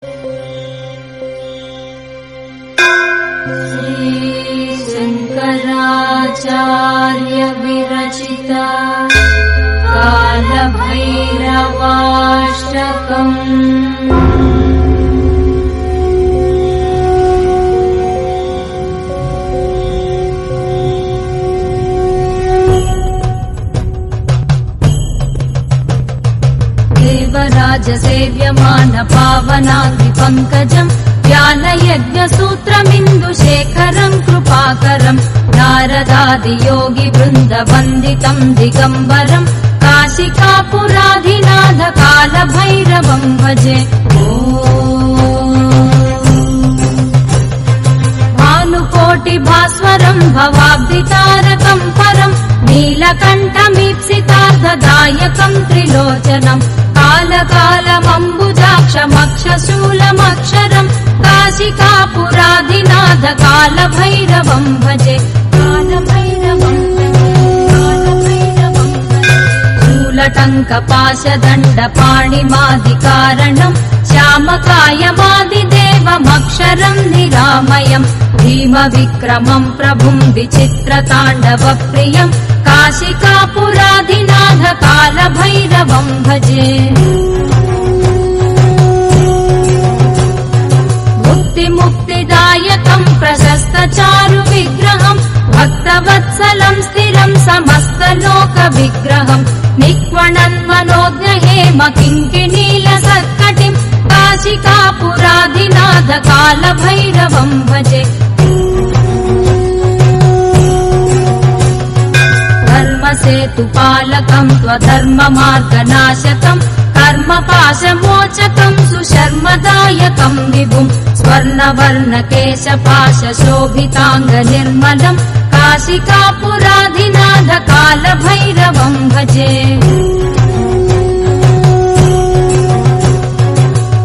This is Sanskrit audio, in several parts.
शंकराचार्य विरचिता कालभैरवाष्टकम्। देवराजसेव्यमान पावनाग्निपङ्कजम् ज्ञानयज्ञसूत्रमिन्दुशेखरम् कृपाकरम् नारदादियोगिवृन्दवन्दितम् दिगम्बरम् काशिकापुराधिनाथ कालभैरवम् भजे। भानुकोटिभास्वरम् भवाब्धितारकम् परम् नीलकण्ठमीप्सितार्थदायकम् त्रिलोचनम् कालकालमम्बुजाक्षमक्षशूलमक्षरम् काशिकापुराधिनाथ कालभैरवम् भजे। शूलटङ्कपाशदण्डपाणिमादिकारणम् श्यामकायमादिदेवमक्षरम् निरामयम् भीमविक्रमम् प्रभुम् विचित्रताण्डवप्रियम् काशिकापुराधिनाथ कालभैरवम् भजे। मुक्तिदायकम् प्रशस्तचारुविग्रहम् भक्तवत्सलम् स्थिरम् समस्तलोकविग्रहम् निक्वणन्मनोज्ञहेम किङ्किणीलसत्कटिम् काशिकापुराधिनाथ कालभैरवम् भजे। धर्मसेतुपालकम् त्वधर्ममार्गनाशकम् कर्मपाशमोचकम् सुशर्मदायकम् विभुम् स्वर्णवर्णकेशपाशशोभिताङ्गनिर्मलम् काशिकापुराधिनाथ कालभैरवम् भजे।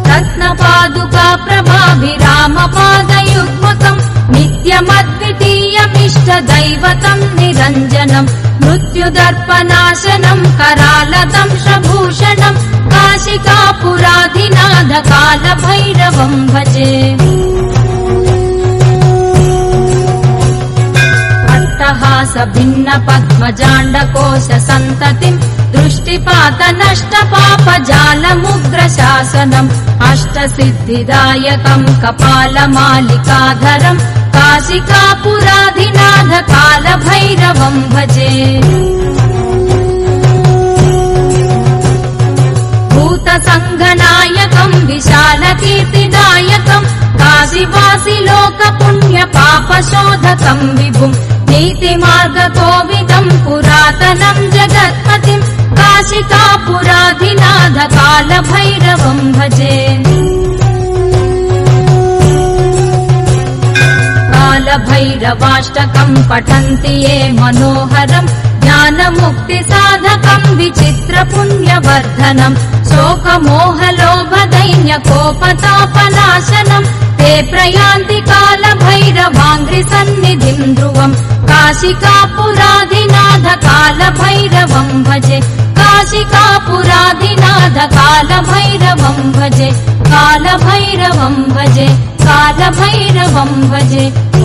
रत्नपादुकाप्रभाभिरामपादयुग्मकम् नित्यमद्वितीयमिष्टदैवतम् निरञ्जनम् मृत्युदर्पनाशनम् करालदंशभूषणम् काशिकापुराधिनाथ कालभैरवम् भजे। अट्टहासभिन्नपद्मजाण्डकोशसन्ततिम् दृष्टिपातनष्टपापजालमुग्रशासनम् अष्टसिद्धिदायकम् कपालमालिकाधरम् काशिकापुराधिनाथ कालभैरवम् भजे। भूतसङ्घनायकम् विशालकीर्तिदायकम् काशीवासि लोकपुण्यपापशोधकम् विभुम् नीतिमार्गकोविदम् पुरातनम् जगत्पतिम् काशिकापुराधिनाथ कालभैरवम् भजे। कालभैरवाष्टकम् पठन्ति ये मनोहरम् ज्ञानमुक्तिसाधकम् विचित्रपुण्यवर्धनम् शोकमोहलोभदैन्यकोपतापनाशनम् ते प्रयान्ति कालभैरवाङ्घ्रिसन्निधिम् ध्रुवम् काशिकापुराधिनाथ कालभैरवम् भजे। काशिकापुराधिनाथ कालभैरवम् भजे। कालभैरवम् भजे। कालभैरवम् भजे। ओ